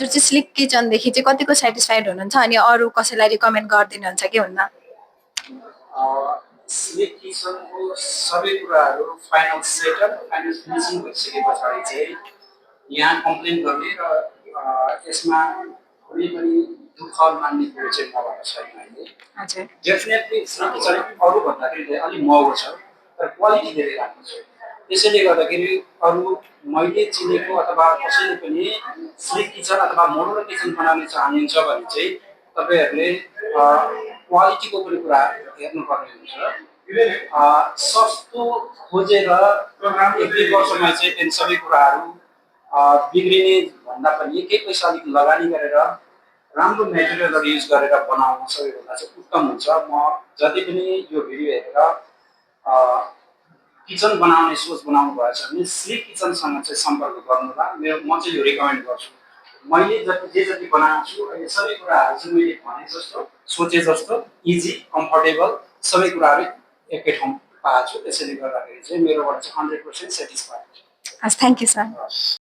जो चाहिँ स्लिक किचनदेखि चाहिँ कतिको सेटिस्फाइड हुनुहुन्छ अनि अरू कसैलाई रिकमेन्ड गरिदिनुहुन्छ कि हुन्न? स्लिप किचनको सबै कुराहरू फाइनल सेटअप फाइनल फिनिसिङ भइसके पछाडि चाहिँ यहाँ कम्प्लेन गर्ने र यसमा कुनै पनि दुःख मान्ने कुरो चाहिँ मबाट छैन अहिले। हजुर। डेफिनेटली स्लिप किचन अरू भन्दाखेरि अलिक महँगो छ तर क्वालिटी धेरै राम्रो छ। त्यसैले गर्दाखेरि अरू मैले चिनेको अथवा कसैले पनि स्लिप किचन अथवा मोडुलर किचन बनाउन चाहनुहुन्छ भने चाहिँ तपाईँहरूले क्वालिटीको पनि कुरा हेर्नुपर्ने हुन्छ। सस्तो खोजेर एक दुई वर्षमा चाहिँ त्यहाँ सबै कुराहरू बिग्रिने भन्दा पनि केही पैसा अलिक लगानी गरेर राम्रो मेटेरियलहरू युज गरेर बनाउनु सबैभन्दा चाहिँ उत्तम हुन्छ। म जति पनि यो भिडियो हेरेर किचन बनाउने सोच बनाउनु भएछ भने स्लिप किचनसँग चाहिँ सम्पर्क गर्नुहोला। म चाहिँ यो रिकमेन्ड गर्छु। मैले जति बनाएको छु अहिले सबै कुराहरू चाहिँ मैले भने जस्तो सोचे जस्तो इजी कम्फर्टेबल सबै कुराहरू एकै ठाउँ पाएको छु। त्यसैले गर्दाखेरि चाहिँ मेरोबाट चाहिँ 100% सेटिस्फाइड। हस्, थ्याङ्क यू सर।